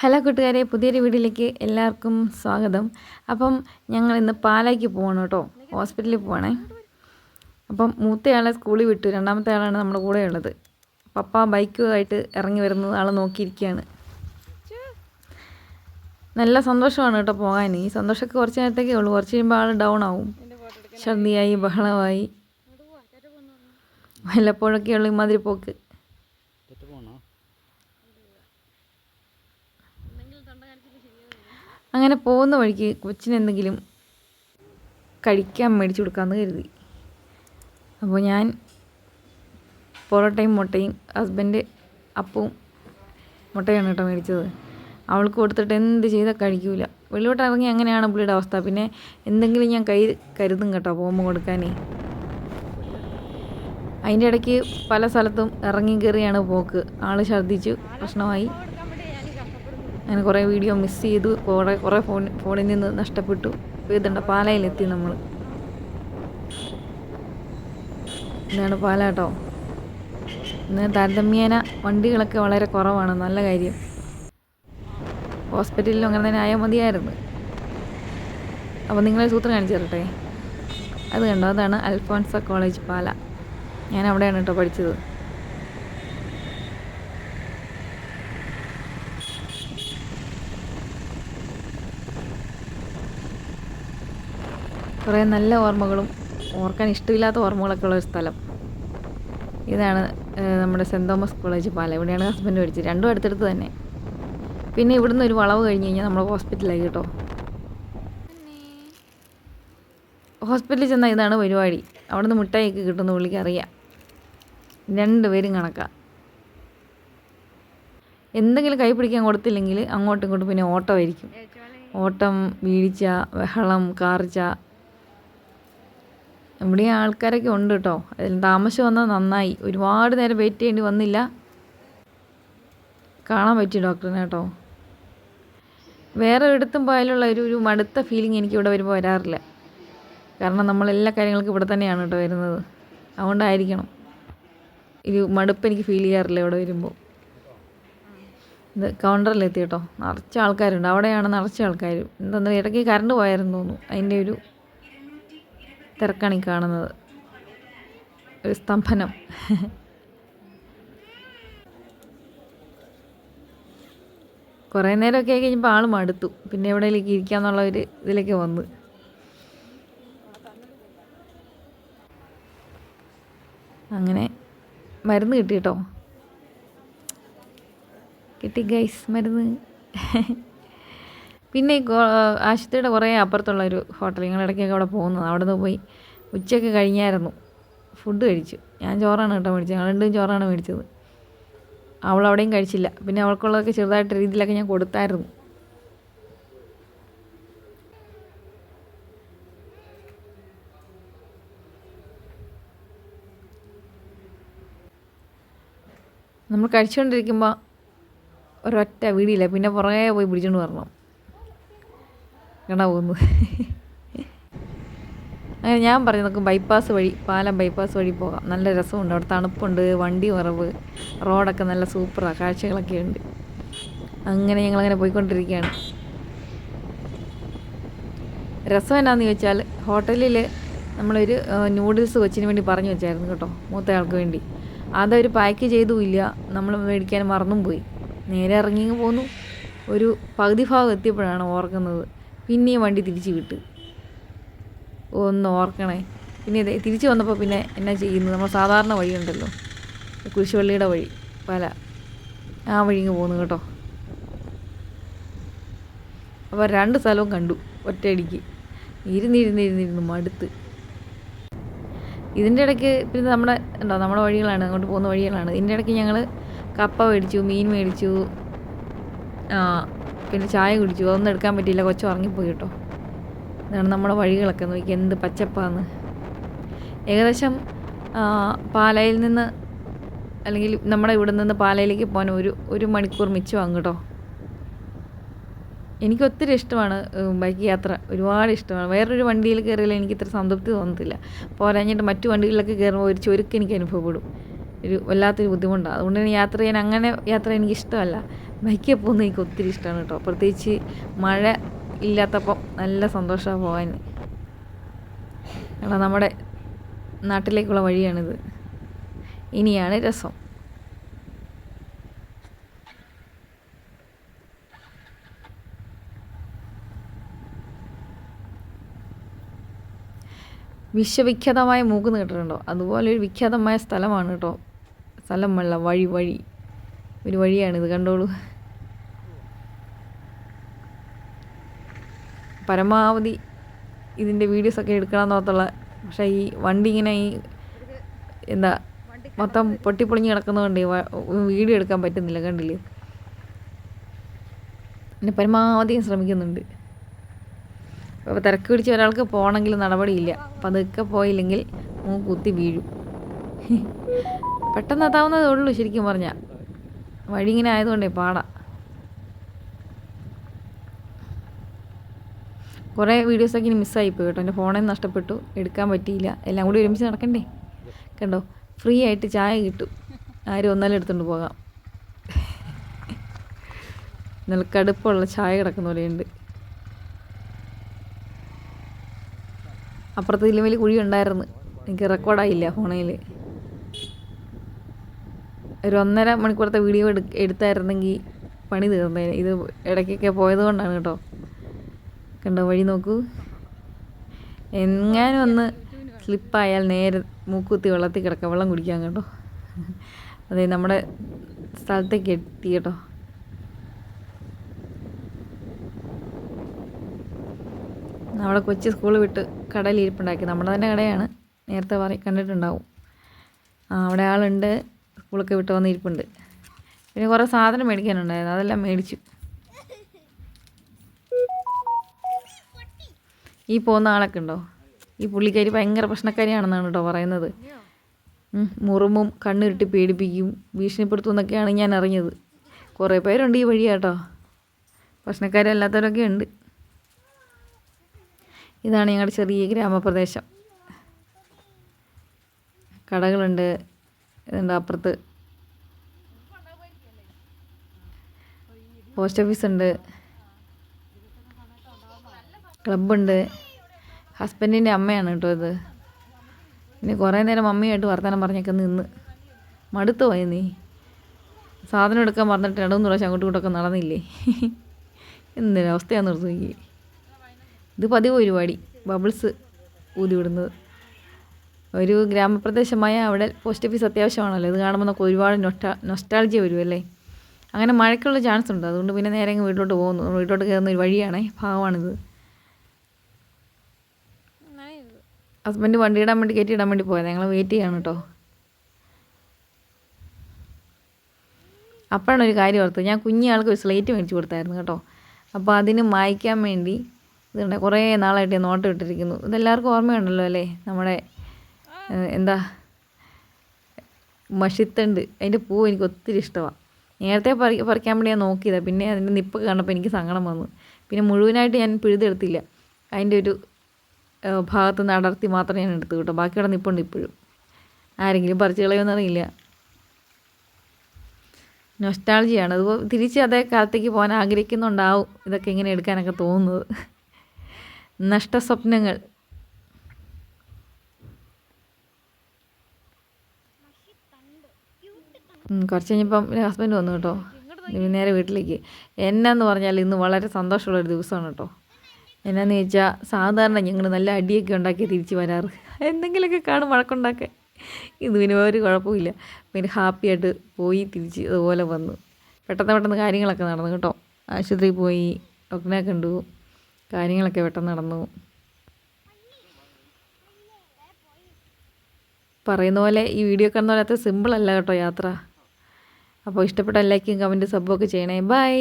Hello കൂട്ടുകാരെ, പുതിയൊരു വീഡിയോയിലേക്ക് എല്ലാവർക്കും സ്വാഗതം. അപ്പം ഞങ്ങൾ ഇന്ന് പാലായ്ക്ക് പോകണം കേട്ടോ, ഹോസ്പിറ്റലിൽ പോകണേ. അപ്പം മൂത്തയാളെ സ്കൂളിൽ വിട്ടു, രണ്ടാമത്തെ ആളാണ് നമ്മുടെ കൂടെ ഉള്ളത്. പപ്പ ബൈക്കുമായിട്ട് ഇറങ്ങി വരുന്നത് ആൾ നോക്കിയിരിക്കുകയാണ്. നല്ല സന്തോഷമാണ് കേട്ടോ പോകാൻ. ഈ സന്തോഷമൊക്കെ കുറച്ച് നേരത്തേക്കേ ഉള്ളൂ, കുറച്ച് കഴിയുമ്പോൾ ആൾ ഡൗൺ ആവും. ഛർദിയായി, ബഹളമായി, വല്ലപ്പോഴൊക്കെയുള്ള ഇമാതിരി പോക്ക്. അങ്ങനെ പോകുന്ന വഴിക്ക് കൊച്ചിനെന്തെങ്കിലും കഴിക്കാൻ മേടിച്ചു കൊടുക്കാമെന്ന് കരുതി. അപ്പോൾ ഞാൻ പൊറോട്ടയും മുട്ടയും, ഹസ്ബൻഡ് അപ്പവും മുട്ടയാണ് കേട്ടോ മേടിച്ചത്. അവൾക്ക് കൊടുത്തിട്ട് എന്ത് ചെയ്താൽ കഴിക്കൂല. വെളിയോട്ട് ഇറങ്ങി അങ്ങനെയാണ് പുള്ളിയുടെ അവസ്ഥ. പിന്നെ എന്തെങ്കിലും ഞാൻ കരുതും കേട്ടോ പോകുമ്പോൾ കൊടുക്കാനേ. അതിൻ്റെ ഇടയ്ക്ക് പല സ്ഥലത്തും ഇറങ്ങി കയറിയാണ് പോക്ക്. ആൾ ഛർദ്ദിച്ചു, പ്രശ്നമായി. അങ്ങനെ കുറേ വീഡിയോ മിസ് ചെയ്തു, കുറേ ഫോണിൽ നിന്ന് നഷ്ടപ്പെട്ടു. ഇതുണ്ട്, പാലയിലെത്തി നമ്മൾ. ഇതാണ് പാല കേട്ടോ. ഇന്ന് താരതമ്യേന വണ്ടികളൊക്കെ വളരെ കുറവാണ്, നല്ല കാര്യം. ഹോസ്പിറ്റലിലും അങ്ങനെ തന്നെ ആയാൽ മതിയായിരുന്നു. അപ്പോൾ നിങ്ങളെ സൂത്രം കാണിച്ചു തരട്ടെ. അത് കണ്ടോ, അതാണ് അൽഫോൺസ കോളേജ് പാല. ഞാൻ അവിടെയാണ് കേട്ടോ പഠിച്ചത്. കുറേ നല്ല ഓർമ്മകളും ഓർക്കാൻ ഇഷ്ടമില്ലാത്ത ഓർമ്മകളൊക്കെ ഉള്ളൊരു സ്ഥലം. ഇതാണ് നമ്മുടെ സെൻറ് തോമസ് കോളേജ് പാല. ഇവിടെയാണ് ഹസ്ബൻഡ് പഠിച്ചത്. രണ്ടും അടുത്തടുത്ത് തന്നെ. പിന്നെ ഇവിടുന്ന് ഒരു വളവ് കഴിഞ്ഞ് കഴിഞ്ഞാൽ നമ്മൾ ഹോസ്പിറ്റലായി കേട്ടോ. ഹോസ്പിറ്റലിൽ ചെന്നാൽ ഇതാണ് പരിപാടി. അവിടെ നിന്ന് മിഠായിയൊക്കെ കിട്ടുന്ന പുള്ളിക്കറിയാം. രണ്ടുപേരും കണക്കാം. എന്തെങ്കിലും കൈ പിടിക്കാൻ കൊടുത്തില്ലെങ്കിൽ അങ്ങോട്ടും ഇങ്ങോട്ടും പിന്നെ ഓട്ടമായിരിക്കും. ഓട്ടം, വീഴ്ച, ബഹളം, കാർച്ച. ഇവിടെ ആൾക്കാരൊക്കെ ഉണ്ട് കേട്ടോ. അതിൽ താമസം വന്നാൽ നന്നായി. ഒരുപാട് നേരം വെയിറ്റ് ചെയ്യേണ്ടി വന്നില്ല. കാണാൻ പറ്റി ഡോക്ടറിനെ കേട്ടോ. വേറെ ഒരിടത്തും പോയാലുള്ള ഒരു മടുത്ത ഫീലിംഗ് എനിക്ക് ഇവിടെ വരുമ്പോൾ വരാറില്ല. കാരണം നമ്മളെല്ലാ കാര്യങ്ങൾക്കും ഇവിടെ തന്നെയാണ് കേട്ടോ വരുന്നത്. അതുകൊണ്ടായിരിക്കണം ഒരു മടുപ്പ് എനിക്ക് ഫീൽ ചെയ്യാറില്ല ഇവിടെ വരുമ്പോൾ. ഇത് കൗണ്ടറിലെത്തി കേട്ടോ. നിറച്ച ആൾക്കാരുണ്ട്. അവിടെയാണ് നിറച്ച ആൾക്കാർ. എന്താ ഇടയ്ക്ക് കറണ്ട് പോയായിരുന്നു തോന്നുന്നു. അതിൻ്റെ ഒരു തിരക്കാണ് ഈ കാണുന്നത്, ഒരു സ്തംഭനം. കുറേ നേരമൊക്കെ ആയി കഴിഞ്ഞപ്പോൾ ആൾ മടുത്തു. പിന്നെ എവിടെയെങ്കിലും ഇരിക്കാന്നുള്ള ഒരു ഇതിലേക്ക് വന്ന്. അങ്ങനെ മരുന്ന് കിട്ടി കേട്ടോ. കിട്ടി ഗൈസ് മരുന്ന്. പിന്നെ ഈ ആശുപത്രിയുടെ കുറേ അപ്പുറത്തുള്ള ഒരു ഹോട്ടൽ, ഞങ്ങളിടയ്ക്കൊക്കെ അവിടെ പോകുന്നത്. അവിടെ നിന്ന് പോയി ഉച്ചയ്ക്ക് കഴിഞ്ഞായിരുന്നു, ഫുഡ് കഴിച്ചു. ഞാൻ ചോറാണ് കേട്ടോ മേടിച്ചത്. ഞങ്ങൾ രണ്ടും ചോറാണ് മേടിച്ചത്. അവളവിടെയും കഴിച്ചില്ല. പിന്നെ അവൾക്കുള്ളതൊക്കെ ചെറുതായിട്ട് രീതിയിലൊക്കെ ഞാൻ കൊടുത്തായിരുന്നു. നമ്മൾ കഴിച്ചുകൊണ്ടിരിക്കുമ്പോൾ ഒരൊറ്റ വീടിയില്ല, പിന്നെ പുറകെ പോയി പിടിച്ചുകൊണ്ട് വരണം. കണ്ടാ പോകുന്നു. അങ്ങനെ ഞാൻ പറഞ്ഞു നമുക്ക് ബൈപ്പാസ് വഴി, പാലം ബൈപ്പാസ് വഴി പോകാം. നല്ല രസമുണ്ട്, അവിടെ തണുപ്പുണ്ട്, വണ്ടി കുറവ്, റോഡൊക്കെ നല്ല സൂപ്പറാണ്, കാഴ്ചകളൊക്കെ ഉണ്ട്. അങ്ങനെ ഞങ്ങളങ്ങനെ പോയിക്കൊണ്ടിരിക്കുകയാണ്. രസം എന്നാന്ന് ചോദിച്ചാൽ, ഹോട്ടലിൽ നമ്മളൊരു നൂഡിൽസ് കൊച്ചിന് വേണ്ടി പറഞ്ഞു വെച്ചായിരുന്നു കേട്ടോ, മൂത്തയാൾക്ക് വേണ്ടി. അതൊരു പാക്ക് ചെയ്തുമില്ല, നമ്മൾ മേടിക്കാൻ മറന്നും പോയി. നേരെ ഇറങ്ങി പോന്നു. ഒരു പകുതി ഭാഗം എത്തിയപ്പോഴാണ് ഓർക്കുന്നത്. പിന്നെയും വണ്ടി തിരിച്ച് വിട്ട്. ഒന്ന് ഓർക്കണേ. പിന്നെ തിരിച്ച് വന്നപ്പോൾ പിന്നെ എന്നാ ചെയ്യുന്നത്, നമ്മൾ സാധാരണ വഴിയുണ്ടല്ലോ, കുരിശുപള്ളിയുടെ വഴി, പല ആ വഴിങ്ങ് പോന്നു കേട്ടോ. അപ്പോൾ രണ്ട് സ്ഥലവും കണ്ടു ഒറ്റയടിക്ക്. ഇരുന്നിരുന്ന് മടുത്ത്. ഇതിൻ്റെ ഇടയ്ക്ക് പിന്നെ നമ്മുടെ വഴികളാണ്, അങ്ങോട്ട് പോകുന്ന വഴികളാണ്. ഇതിൻ്റെ ഇടയ്ക്ക് ഞങ്ങൾ കപ്പ മേടിച്ചു, മീൻ മേടിച്ചു, പിന്നെ ചായ കുടിച്ചു. അതൊന്നും എടുക്കാൻ പറ്റിയില്ല, കൊച്ചു ഉറങ്ങിപ്പോയി കേട്ടോ. ഇതാണ് നമ്മുടെ വഴികളൊക്കെ, നോക്കി എന്ത് പച്ചപ്പാന്ന്. ഏകദേശം പാലായിൽ നിന്ന്, അല്ലെങ്കിൽ നമ്മുടെ ഇവിടെ നിന്ന് പാലയിലേക്ക് പോകാൻ ഒരു മണിക്കൂർ മിച്ചമാകും കേട്ടോ. എനിക്ക് ഒത്തിരി ഇഷ്ടമാണ് ബൈക്ക് യാത്ര, ഒരുപാട് ഇഷ്ടമാണ്. വേറൊരു വണ്ടിയിൽ കയറിയാൽ എനിക്ക് ഇത്ര സംതൃപ്തി തോന്നത്തില്ല. പോരാഞ്ഞിട്ട് മറ്റു വണ്ടികളിലൊക്കെ കയറുമ്പോൾ ഒരു ചുരുക്ക് എനിക്ക് അനുഭവപ്പെടും, ഒരു വല്ലാത്തൊരു ബുദ്ധിമുട്ടാണ്. അതുകൊണ്ട് തന്നെ യാത്ര ചെയ്യാൻ, അങ്ങനെ യാത്ര എനിക്കിഷ്ടമല്ല. ബൈക്കിൽ പോകുന്നത് എനിക്ക് ഒത്തിരി ഇഷ്ടമാണ് കേട്ടോ. പ്രത്യേകിച്ച് മഴ ഇല്ലാത്തപ്പം നല്ല സന്തോഷമാണ് പോകാൻ. കാരണം നമ്മുടെ നാട്ടിലേക്കുള്ള വഴിയാണിത്. ഇനിയാണ് രസം. വിശ്വവിഖ്യാതമായ മൂക്ക് കേട്ടിട്ടുണ്ടോ? അതുപോലെ ഒരു വിഖ്യാതമായ സ്ഥലമാണ് കേട്ടോ. സ്ഥലം വഴി ഒരു വഴിയാണിത്, കണ്ടോളൂ. പരമാവധി ഇതിൻ്റെ വീഡിയോസൊക്കെ എടുക്കണമെന്നോർത്തുള്ള, പക്ഷേ ഈ വണ്ടി ഇങ്ങനെ എന്താ മൊത്തം പൊട്ടിപ്പൊളിഞ്ഞ് കിടക്കുന്നതുകൊണ്ട് വീഡിയോ എടുക്കാൻ പറ്റുന്നില്ല, കണ്ടില്ലേ. പിന്നെ പരമാവധി ശ്രമിക്കുന്നുണ്ട്. അപ്പോൾ തിരക്ക് പിടിച്ച് ഒരാൾക്ക് പോകണമെങ്കിൽ നടപടിയില്ല. അപ്പം അതൊക്കെ പോയില്ലെങ്കിൽ മൂക്ക് കുത്തി വീഴും. പെട്ടെന്ന് എത്താവുന്നതേ ഉള്ളൂ ശരിക്കും പറഞ്ഞാൽ. വഴി ഇങ്ങനെ ആയതുകൊണ്ടേ പാടാം. കുറേ വീഡിയോസൊക്കെ ഇനി മിസ്സായിപ്പോയി കേട്ടോ. എൻ്റെ ഫോണിൽ നിന്ന് നഷ്ടപ്പെട്ടു, എടുക്കാൻ പറ്റിയില്ല. എല്ലാം കൂടി ഒരുമിച്ച് നടക്കണ്ടേ. കണ്ടോ, ഫ്രീ ആയിട്ട് ചായ കിട്ടും. ആരും ഒന്നാലും എടുത്തുകൊണ്ട് പോകാം. നല്ല കടുപ്പമുള്ള ചായ കിടക്കുന്ന പോലെയുണ്ട്. അപ്പുറത്ത് ഇതിലും വലിയ കുഴി ഉണ്ടായിരുന്നു, എനിക്ക് റെക്കോർഡായില്ല ഫോണിൽ. ഒരു 1.5 മണിക്കൂറത്തെ വീഡിയോ എടുത്തായിരുന്നെങ്കിൽ പണി തീർന്നേനെ. ഇത് ഇടയ്ക്കൊക്കെ പോയത് കൊണ്ടാണ് കേട്ടോ. കണ്ടോ, വഴി നോക്കൂ. എങ്ങാനും ഒന്ന് സ്ലിപ്പായാൽ നേരെ മൂക്കുത്തി വെള്ളത്തിൽ കിടക്കാം, വെള്ളം കുടിക്കാം കേട്ടോ. അതെ, നമ്മുടെ സ്ഥലത്തേക്ക് എത്തി കേട്ടോ. നമ്മുടെ കൊച്ചി സ്കൂൾ വിട്ട് കടയിൽ ഇരിപ്പുണ്ടാക്കി. നമ്മുടെ തന്നെ കടയാണ്, നേരത്തെ കണ്ടിട്ടുണ്ടാവും. അവിടെ ആളുണ്ട്, സ്കൂളൊക്കെ വിട്ട് വന്ന് ഇരിപ്പുണ്ട്. പിന്നെ കുറേ സാധനം മേടിക്കാനുണ്ടായിരുന്നു, അതെല്ലാം മേടിച്ചു. ഈ പോകുന്ന ആളൊക്കെ ഉണ്ടോ? ഈ പുള്ളിക്കാരി ഭയങ്കര പ്രശ്നക്കാരിയാണെന്നാണ് കേട്ടോ പറയുന്നത്. മുറുമും കണ്ണുരുട്ടി പേടിപ്പിക്കും, ഭീഷണിപ്പെടുത്തും എന്നൊക്കെയാണ് ഞാൻ അറിഞ്ഞത്. കുറേ പേരുണ്ട് ഈ വഴി കേട്ടോ, പ്രശ്നക്കാരല്ലാത്തവരൊക്കെ ഉണ്ട്. ഇതാണ് ഞങ്ങളുടെ ചെറിയ ഗ്രാമപ്രദേശം. കടകളുണ്ട്, ഇതുണ്ട് അപ്പുറത്ത് പോസ്റ്റ് ഓഫീസുണ്ട്, ക്ലബ്ബുണ്ട്. ഹസ്ബൻഡിൻ്റെ അമ്മയാണ് കേട്ടോ ഇത്. പിന്നെ കുറേ നേരം മമ്മിയായിട്ട് വർത്തമാനം പറഞ്ഞൊക്കെ നിന്ന് മടുത്തു പോയി. നീ സാധനം എടുക്കാൻ പറഞ്ഞിട്ട് 2-3 പ്രാവശ്യം അങ്ങോട്ടും ഇങ്ങോട്ടൊക്കെ നടന്നില്ലേ. എന്തൊരവസ്ഥയാണെന്ന് നിർത്തി. ഇത് പതിവ് പരിപാടി, ബബിൾസ് ഊതി വിടുന്നത്. ഒരു ഗ്രാമപ്രദേശമായ അവിടെ പോസ്റ്റ് ഓഫീസ് അത്യാവശ്യമാണല്ലോ. ഇത് കാണുമ്പോൾ നമുക്ക് ഒരുപാട് നൊസ്റ്റാൾജിയ വരുമല്ലേ. അങ്ങനെ മഴയ്ക്കുള്ള ചാൻസ് ഉണ്ട്, അതുകൊണ്ട് പിന്നെ നേരെ അങ്ങ് വീട്ടിലോട്ട് പോകുന്നു. വീട്ടിലോട്ട് കയറുന്ന ഒരു വഴിയാണേ, ഭാഗമാണിത്. ഹസ്ബൻഡ് വണ്ടി ഇടാൻ വേണ്ടി കയറ്റി ഇടാൻ വേണ്ടി പോയത്, ഞങ്ങൾ വെയിറ്റ് ചെയ്യാണ് കേട്ടോ. അപ്പോഴാണ് ഒരു കാര്യം ഓർത്തത്, ഞാൻ കുഞ്ഞാൾക്ക് ഒരു സ്ലേറ്റ് മേടിച്ച് കൊടുത്തായിരുന്നു കേട്ടോ. അപ്പോൾ അതിന് മായ്ക്കാൻ വേണ്ടി ഇതുണ്ട്, കുറേ നാളായിട്ട് നോട്ട് ഇട്ടിരിക്കുന്നു. ഇതെല്ലാവർക്കും ഓർമ്മയുണ്ടല്ലോ അല്ലേ, നമ്മുടെ എന്താ മഷിത്തണ്ട്, അതിൻ്റെ പൂവ് എനിക്ക് ഒത്തിരി ഇഷ്ടമാണ്. നേരത്തെ പറിക്കാൻ വേണ്ടി ഞാൻ നോക്കിയതാണ്, പിന്നെ അതിൻ്റെ നിപ്പ് കണ്ടപ്പോൾ എനിക്ക് സങ്കടം വന്നു. പിന്നെ മുഴുവനായിട്ട് ഞാൻ പിഴുതെടുത്തില്ല, അതിൻ്റെ ഒരു ഭാഗത്ത് നിന്ന് അടർത്തി മാത്രമേ ഞാൻ എടുത്തു കേട്ടോ. ബാക്കിയുടെ നിപ്പുണ്ട് ഇപ്പോഴും. ആരെങ്കിലും പറിച്ച് കളയുമെന്നറിയില്ല. നൊസ്റ്റാൾജിയാണ്. അതുപോലെ തിരിച്ച് അതേ കാലത്തേക്ക് പോകാൻ ആഗ്രഹിക്കുന്നുണ്ടാവും ഇതൊക്കെ ഇങ്ങനെ എടുക്കാനൊക്കെ തോന്നുന്നത്. നഷ്ടസ്വപ്നങ്ങൾ. കുറച്ച് കഴിഞ്ഞപ്പം ഹസ്ബൻഡ് വന്നു കേട്ടോ. നേരെ വീട്ടിലേക്ക്. എന്നാന്ന് പറഞ്ഞാൽ ഇന്ന് വളരെ സന്തോഷമുള്ളൊരു ദിവസമാണ് കേട്ടോ. എന്നാന്ന് ചോദിച്ചാൽ സാധാരണ ഞങ്ങൾ നല്ല അടിയൊക്കെ ഉണ്ടാക്കി തിരിച്ച് വരാറ്, എന്തെങ്കിലുമൊക്കെ കാണും വഴക്കുണ്ടാക്കാൻ. ഇത് പിന്നെ ഒരു കുഴപ്പമില്ല. പിന്നെ ഹാപ്പിയായിട്ട് പോയി തിരിച്ച് അതുപോലെ വന്നു. പെട്ടെന്ന് കാര്യങ്ങളൊക്കെ നടന്നു കേട്ടോ. ആശുപത്രിയിൽ പോയി, ഡോക്ടറിനെ കണ്ടു, കാര്യങ്ങളൊക്കെ പെട്ടെന്ന് നടന്നു. പറയുന്ന പോലെ ഈ വീഡിയോ കാണുന്ന പോലെ അത്ര സിമ്പിളല്ല കേട്ടോ യാത്ര. അപ്പോൾ ഇഷ്ടപ്പെട്ട ലൈക്കും കമൻറ്റും സബ്ബൊക്കെ ചെയ്യണേ. ബൈ.